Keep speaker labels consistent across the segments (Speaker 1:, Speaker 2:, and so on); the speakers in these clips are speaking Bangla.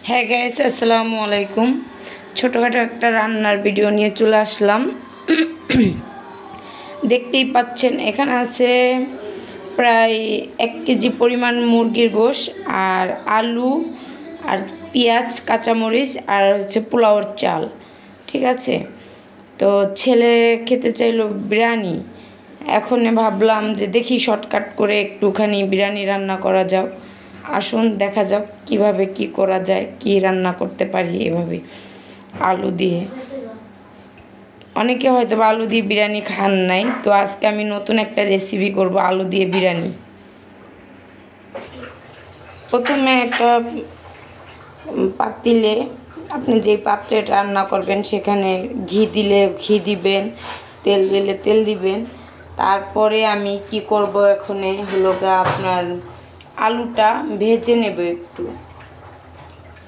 Speaker 1: হ্যাঁ গাইস, আসসালামু আলাইকুম। ছোটোখাটো একটা রান্নার ভিডিও নিয়ে চলে আসলাম। দেখতেই পাচ্ছেন এখানে আছে প্রায় 1 কেজি পরিমাণ মুরগির গোশ, আর আলু, আর পেঁয়াজ, কাঁচামরিচ, আর হচ্ছে পোলাওর চাল। ঠিক আছে, তো ছেলে খেতে চাইলো বিরিয়ানি। এখন ভাবলাম যে দেখি শর্টকাট করে একটুখানি বিরিয়ানি রান্না করা যাক। আসুন দেখা যাক কিভাবে কি করা যায়, কি রান্না করতে পারি এভাবে আলু দিয়ে। অনেকে হয়তো আলু দিয়ে বিরিয়ানি খান নাই, তো আজকে আমি নতুন একটা রেসিপি করব আলু দিয়ে বিরিয়ানি। প্রথমে একটা পাতিলে, আপনি যে পাত্রে রান্না করবেন সেখানে ঘি দিলে ঘি দিবেন, তেল দিলে তেল দিবেন। তারপরে আমি কি করব, এখানে হলো আপনার আলুটা ভেজে নেব একটু।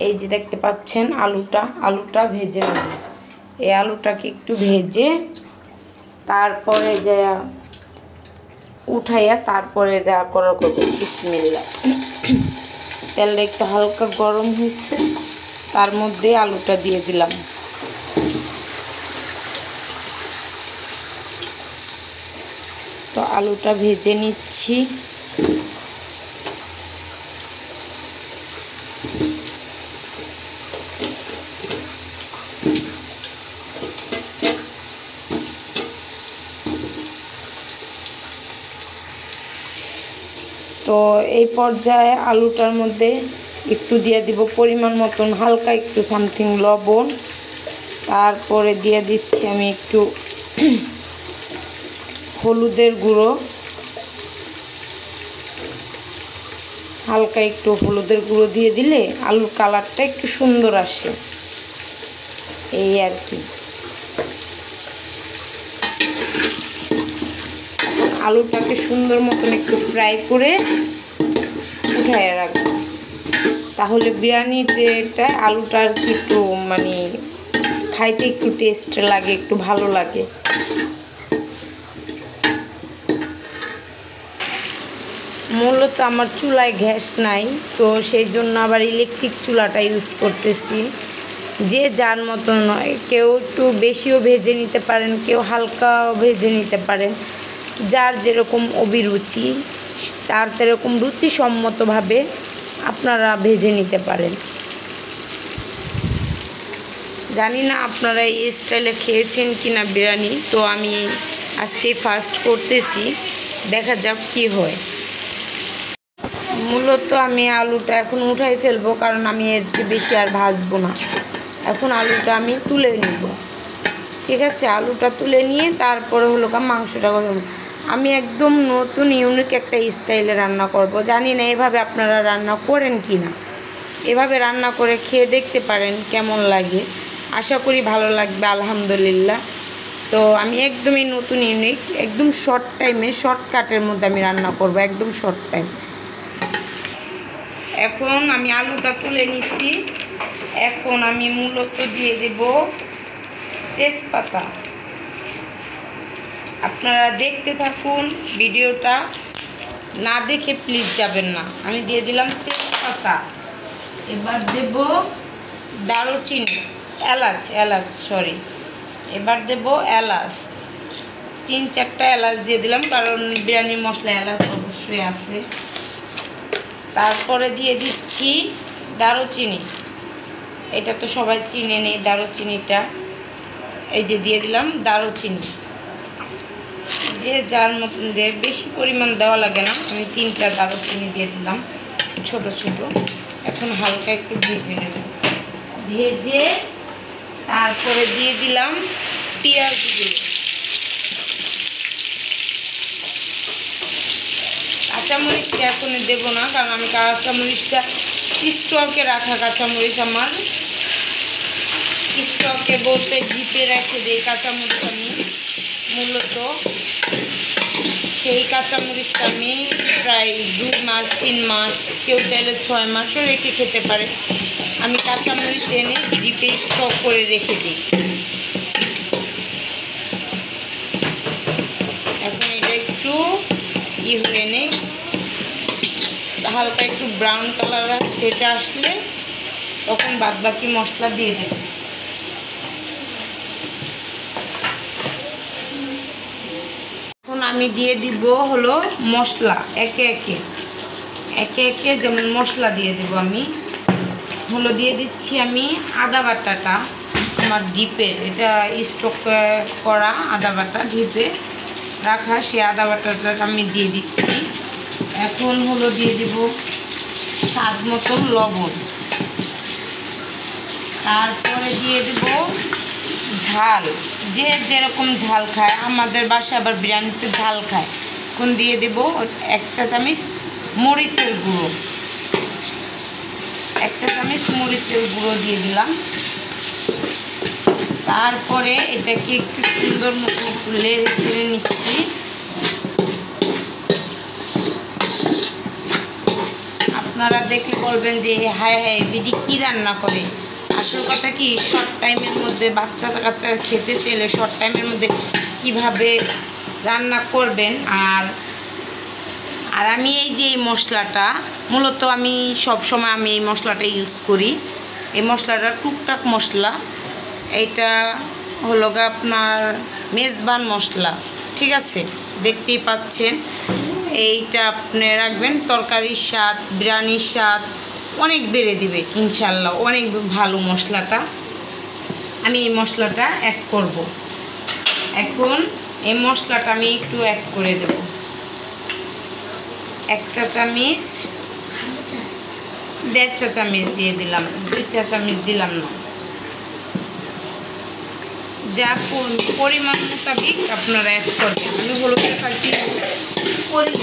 Speaker 1: এই যে দেখতে পাচ্ছেন আলুটা ভেজে নেব। এই আলুটাকে একটু ভেজে তারপরে যা উঠাইয়া তারপরে যা করার করবো। বিসমিল্লাহ। তেলটা একটু হালকা গরম হয়েছে, তার মধ্যে আলুটা দিয়ে দিলাম। তো আলুটা ভেজে নিচ্ছি। তো এই পর্যায়ে আলুটার মধ্যে একটু দিয়ে দিব পরিমাণ মতন হালকা একটু সামথিং লবণ। তারপরে দিয়ে দিচ্ছি আমি একটু হলুদের গুঁড়ো, হালকা একটু হলুদের গুঁড়ো দিয়ে দিলে আলুর কালারটা একটু সুন্দর আসে, এই আর কি। আলুটাকে সুন্দর মতন একটু ফ্রাই করে উঠায় রাখবো, তাহলে বিরিয়ানিটা আলুটা আর কি একটু মানে খাইতে একটু টেস্ট লাগে, একটু ভালো লাগে। মূলত আমার চুলায় গ্যাস নাই, তো সেই জন্য আবার ইলেকট্রিক চুলাটা ইউজ করতেছি। যে যার মতন নয়, কেউ একটু বেশিও ভেজে নিতে পারেন, কেউ হালকাও ভেজে নিতে পারেন। যার যেরকম অভিরুচি, তার সেরকম রুচিসম্মতভাবে আপনারা ভেজে নিতে পারেন। জানি না আপনারা এই স্টাইলে খেয়েছেন কি না বিরিয়ানি, তো আমি আজকে ফার্স্ট করতেছি, দেখা যাক কি হয়। মূলত আমি আলুটা এখন উঠাই ফেলবো, কারণ আমি এর চেয়ে বেশি আর ভাজবো না। এখন আলুটা আমি তুলে নিব। ঠিক আছে, আলুটা তুলে নিয়ে তারপরে হলো মাংসটা গরম। আমি একদম নতুন ইউনিক একটা স্টাইলে রান্না করব। জানি না এভাবে আপনারা রান্না করেন কি না। এভাবে রান্না করে খেয়ে দেখতে পারেন কেমন লাগে। আশা করি ভালো লাগবে, আলহামদুলিল্লাহ। তো আমি একদমই নতুন ইউনিক, একদম শর্ট টাইমে শর্টকাটের মধ্যে আমি রান্না করব, একদম শর্ট টাইম। এখন আমি আলুটা তুলে নিছি। এখন আমি মূলত দিয়ে দেব তেজপাতা। আপনারা দেখতে থাকুন ভিডিওটা, না দেখে প্লিজ যাবেন না। আমি দিয়ে দিলাম তেজপাতা। এবার দেব দারুচিনি, এলাচ সরি। এবার দেব এলাচ, 3-4টা এলাচ দিয়ে দিলাম, কারণ বিরিয়ানি মশলা এলাচ অবশ্যই আছে। তারপরে দিয়ে দিচ্ছি দারুচিনি। এটা তো সবাই চিনে নেই দারুচিনিটা। এই যে দিয়ে দিলাম দারুচিনি। যে যার মতন দিয়ে, বেশি পরিমাণ দেওয়া লাগে না। আমি 3টা দারুচিনি দিয়ে দিলাম ছোট ছোট। এখন হালকা একটু ভেজে নেব। ভেজে তারপরে দিয়ে দিলাম পেঁয়াজগুলো। কাঁচামরিচটা এখন দেবো না, কারণ আমি কাঁচামরিচটা স্টকে রাখা কাঁচামরিচ, আমার স্টকে বলতে জিপে রেখে দিই কাঁচামরিচ আমি। মূলত সেই কাঁচামরিচটা আমি প্রায় 2 মাস 3 মাস, কেউ চাইলে 6 মাসও রেখে খেতে পারে। আমি কাঁচামরিচ এনে জিপে স্টক করে রেখে দিই। এখন এটা একটু হয়ে নেই, হালকা একটু ব্রাউন কালার সেটা আসলে তখন বাদবাকি মশলা দিয়ে দেব। এখন আমি দিয়ে দিব হলো মশলা একে একে যেমন মশলা দিয়ে দেব। আমি হলো দিয়ে দিচ্ছি আমি আদা বাটাটা, আমার ডিপের এটা স্টক করা আদা বাটা, ডিপে রাখা সে আদা বাটাটা আমি দিয়ে দিচ্ছি। এখন হলো দিয়ে দেব স্বাদ মতন লবণ, তারপরে দিয়ে দেব ঝাল, যে যেরকম ঝাল খায়, আমাদের বাসায় আবার বিরিয়ানিতে ঝাল খায়। এখন দিয়ে দেব 1 চা চামচ মরিচের গুঁড়ো, 1 চা চামচ মরিচের গুঁড়ো দিয়ে দিলাম। তারপরে এটাকে একটু সুন্দর মতো নেড়ে ছেড়ে নিচ্ছি। আপনারা দেখলে বলবেন যে হায় হায় বিডি কী রান্না করে। আসল কথা কি, শর্ট টাইমের মধ্যে বাচ্চা কাচ্চা খেতে চাইলে শর্ট টাইমের মধ্যে কিভাবে রান্না করবেন। আর আমি এই যে এই মশলাটা মূলত আমি সবসময় আমি এই মশলাটা ইউজ করি। এই মশলাটা টুকটাক মশলা, এইটা হলো গা আপনার মেজবান মশলা, ঠিক আছে, দেখতেই পাচ্ছেন। এইটা আপনি রাখবেন, তরকারির স্বাদ, বিরিয়ানির স্বাদ অনেক বেড়ে দিবে ইনশাল্লাহ, অনেক ভালো মশলাটা। আমি এই মশলাটা অ্যাড করব। এখন এই মশলাটা আমি একটু অ্যাড করে দেব। 1 চা চামচ, 1.5 চা চামচ দিয়ে দিলাম, 2 চা চামচ দিলাম না, যা পরিমাণ মোতাবেক আপনারা অ্যাড করবেন। আমি হলুদের কাটি করি।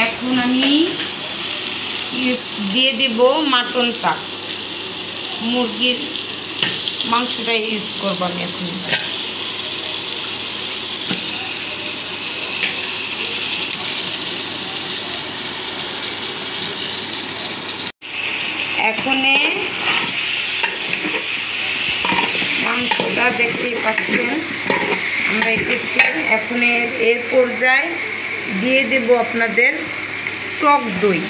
Speaker 1: এখন আমি দিয়ে দেব মাটনটা, মুরগির মাংসটা ইউজ করবো আমি এখন। এখানে মাংসটা দেখতেই পাচ্ছেন আমরা এঁকেছি। এখন এর পর্যায়ে দিয়ে দেব আপনাদের টক দই।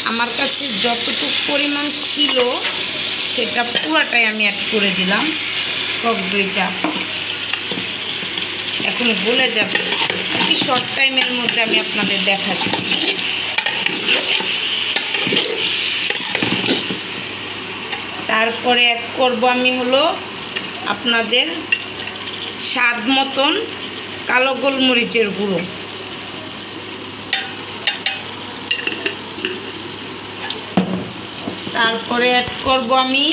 Speaker 1: আমার কাছে যতটুকু পরিমাণ ছিল সেটা পুরাটাই আমি অ্যাড করে দিলাম। টক দইটা এখন গলে যাবে, কি শর্ট টাইমের মধ্যে আমি আপনাদের দেখাচ্ছি। তারপরে অ্যাড করব আমি হলো আপনাদের স্বাদ মতন কালো গোলমরিচের গুঁড়ো। তারপরে অ্যাড করব আমি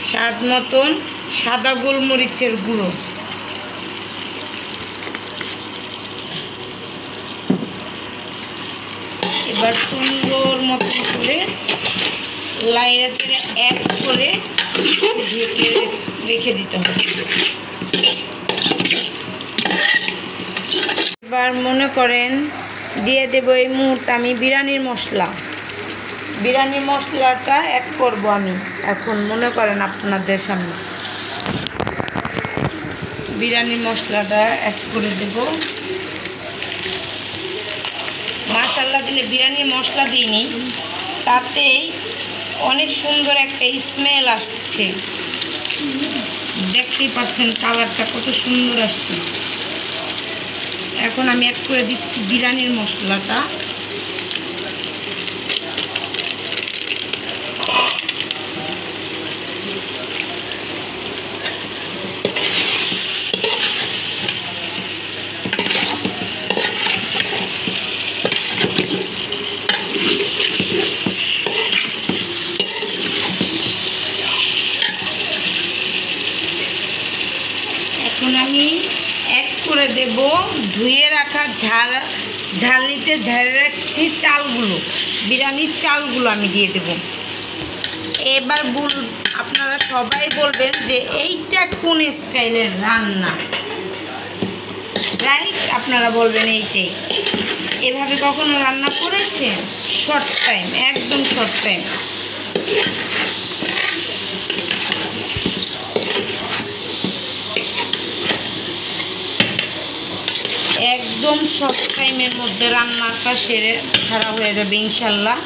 Speaker 1: স্বাদ মতন সাদা গোলমরিচের গুঁড়ো। এবার সুন্দর মতন করে লাইরা চেড়ে অ্যাড করে ঢেকে রেখে দিতে হবে। এবার মনে করেন দিয়ে দেব এই মুহূর্তে আমি বিরিয়ানির মশলাটা অ্যাড করব আমি। এখন মনে করেন আপনাদের সামনে বিরিয়ানির মশলাটা অ্যাড করে দেব। মাশাআল্লাহ দিলে বিরিয়ানির মশলা দিইনি, তাতেই অনেক সুন্দর একটা স্মেল আসছে, দেখতেই পাচ্ছেন কালারটা কত সুন্দর আসছে। এখন আমি অ্যাড করে দিচ্ছি বিরিয়ানির মশলাটা। এখন আমি অ্যাড করে দেব ধুয়ে রাখা ঝালনিতে ঝাড়ে রাখছি চালগুলো, বিরিয়ানির চালগুলো আমি দিয়ে দেব। এবার আপনারা সবাই বলবেন যে এইটা কোন স্টাইলের রান্না, রাইট? আপনারা বলবেন এইটাই। এভাবে কখনো রান্না করেছেন? শর্ট টাইম, একদম শর্ট টাইম। একদম একদম শর্ট টাইমের মধ্যে রান্নাটা সেরে ছাড়া হয়ে যাবে ইনশাল্লাহ।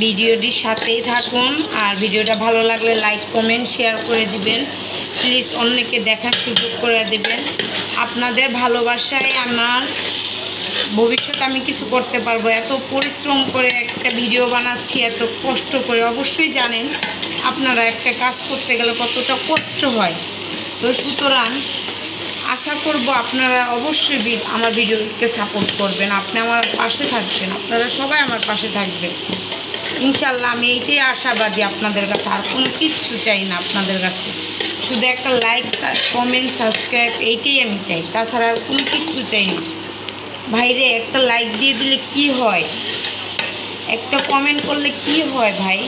Speaker 1: ভিডিওটির সাথেই থাকুন, আর ভিডিওটা ভালো লাগলে লাইক কমেন্ট শেয়ার করে দিবেন প্লিজ, অন্যকে দেখার সুযোগ করে দিবেন। আপনাদের ভালোবাসায় আমার ভবিষ্যতে আমি কিছু করতে পারবো। এত পরিশ্রম করে একটা ভিডিও বানাচ্ছি, এত কষ্ট করে, অবশ্যই জানেন আপনারা একটা কাজ করতে গেলে কতটা কষ্ট হয়। তো সুতরাং আশা করব আপনারা অবশ্যই আমার ভিডিওকে সাপোর্ট করবেন, আপনি আমার পাশে থাকবেন, আপনারা সবাই আমার পাশে থাকবেন ইনশাল্লাহ। আমি এইটাই আশাবাদী আপনাদের কাছে, আর কোনো কিচ্ছু চাই না আপনাদের কাছে, শুধু একটা লাইক কমেন্ট সাবস্ক্রাইব এইটাই আমি চাই, তাছাড়া আর কোনো কিচ্ছু চাই না। ভাইরে একটা লাইক দিয়ে দিলে কি হয়, একটা কমেন্ট করলে কি হয় ভাই,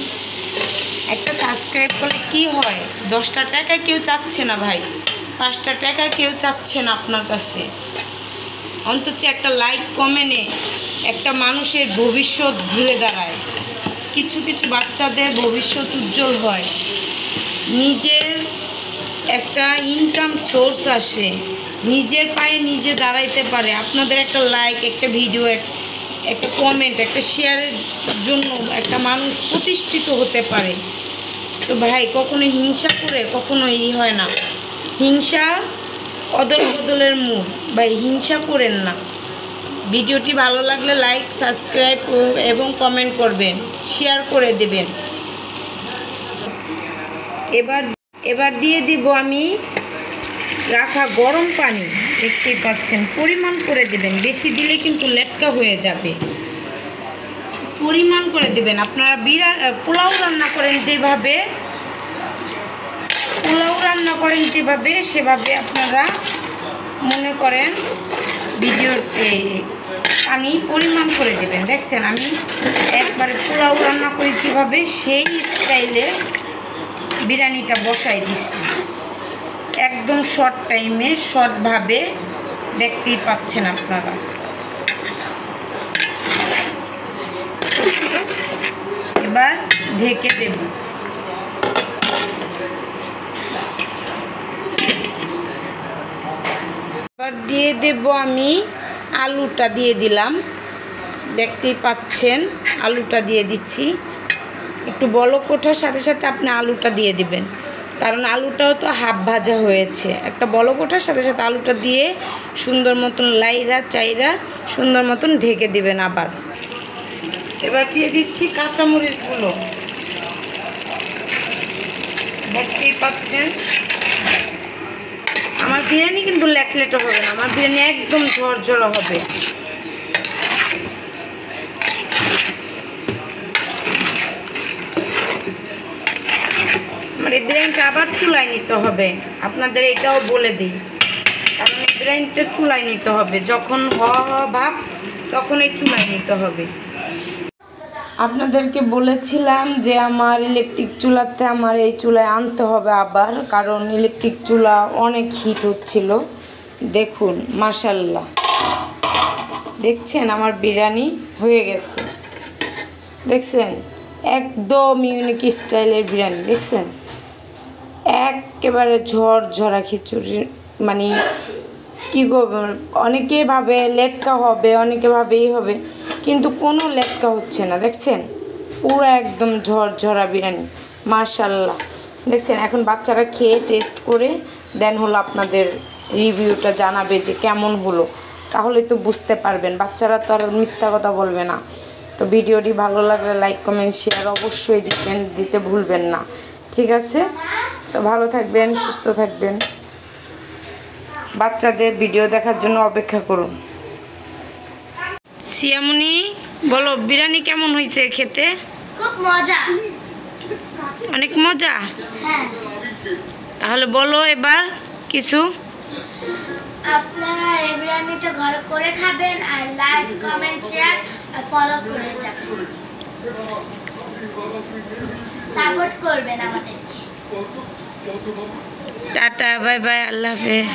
Speaker 1: একটা সাবস্ক্রাইব করলে কি হয়? 10টা টাকা কেউ চাচ্ছে না ভাই, 5টা টাকা কেউ চাচ্ছে না আপনার কাছে। অন্তত একটা লাইক কমেন্টে একটা মানুষের ভবিষ্যৎ ঘুরে দাঁড়ায়, কিছু কিছু বাচ্চাদের ভবিষ্যৎ উজ্জ্বল হয়, নিজের একটা ইনকাম সোর্স আসে, নিজের পায়ে নিজে দাঁড়াইতে পারে। আপনাদের একটা লাইক, একটা ভিডিও, একটা কমেন্ট, একটা শেয়ারের জন্য একটা মানুষ প্রতিষ্ঠিত হতে পারে। তো ভাই কখনো হিংসা করে কখনো হয় না, হিংসা অদল বদলের মুখ ভাই, হিংসা করেন না। ভিডিওটি ভালো লাগলে লাইক সাবস্ক্রাইব এবং কমেন্ট করবেন, শেয়ার করে দেবেন। এবার দিয়ে দিব আমি রাখা গরম পানি, দেখতেই পাচ্ছেন, পরিমাণ করে দেবেন, বেশি দিলে কিন্তু লেটকা হয়ে যাবে, পরিমাণ করে দেবেন। আপনারা পোলাও রান্না করেন যেভাবে সেভাবে আপনারা মনে করেন ভিডিওর পানি পরিমাণ করে দেবেন। দেখছেন আমি একবারে পোলাও রান্না করি যেভাবে, সেই স্টাইলে বিরিয়ানিটা বসাই দিচ্ছি, একদম শর্ট টাইমে শর্টভাবে, দেখতেই পাচ্ছেন আপনারা। এবার ঢেকে দেব। এবার দিয়ে দেব আমি আলুটা দিয়ে দিলাম, দেখতেই পাচ্ছেন আলুটা দিয়ে দিচ্ছি। একটু বলক ওঠার সাথে সাথে আপনি আলুটা দিয়ে দিবেন, কারণ আলুটাও তো হাফ ভাজা হয়েছে। একটা বলক ওঠার সাথে সাথে আলুটা দিয়ে সুন্দর মতন লাইরা চাইরা সুন্দর মতন ঢেকে দিবেন আবার। এবার দিয়ে দিচ্ছি কাঁচামরিচগুলো, দেখতেই পাচ্ছেন। আমার বিরিয়ানি কিন্তু লেটলেটও হবে না, আমার বিরিয়ানি একদম ঝরঝরা হবে। আমার এই বিরিয়ানিটা আবার চুলায় নিতে হবে, আপনাদের এটাও বলে দিই, কারণ এই বিরিয়ানিটা চুলায় নিতে হবে, যখন হওয়া ভাব তখন এই চুলায় নিতে হবে। আপনাদেরকে বলেছিলাম যে আমার ইলেকট্রিক চুলাতে আমার এই চুলায় আনতে হবে আবার, কারণ ইলেকট্রিক চুলা অনেক হিট হচ্ছিল। দেখুন মাশাআল্লাহ, দেখছেন আমার বিরিয়ানি হয়ে গেছে, দেখছেন একদম ইউনিক স্টাইলের বিরিয়ানি, দেখছেন একেবারে ঝরঝরা খিচুড়ি। মানে কী অনেকে ভাবে লেটকা হবে, অনেকে ভাবে এই হবে, কিন্তু কোনো লেটকা হচ্ছে না, দেখছেন পুরো একদম ঝরঝরা বিরিয়ানি মাশাআল্লাহ। দেখছেন এখন বাচ্চারা খেয়ে টেস্ট করে দেন হলো আপনাদের রিভিউটা জানাবে যে কেমন হলো, তাহলে তো বুঝতে পারবেন, বাচ্চারা তো আর মিথ্যা কথা বলবে না। তো ভিডিওটি ভালো লাগলে লাইক কমেন্ট শেয়ার অবশ্যই দিতে ভুলবেন না, ঠিক আছে? তো ভালো থাকবেন, সুস্থ থাকবেন, বাচ্চাদের ভিডিও দেখার জন্য অপেক্ষা করুন। সিয়ামনি বলো বিরিয়ানি কেমন হয়েছে খেতে?
Speaker 2: খুব মজা,
Speaker 1: অনেক মজা।
Speaker 2: হ্যাঁ,
Speaker 1: তাহলে বলো এবার কিছু।
Speaker 2: আপনারা এই বিরিয়ানিটা ঘরে করে খাবেন, আর লাইক কমেন্ট শেয়ার আর ফলো করে যাবেন, সাপোর্ট করবেন আমাদেরকে।
Speaker 1: টাটা, বাই বাই, আল্লাহ হাফেজ।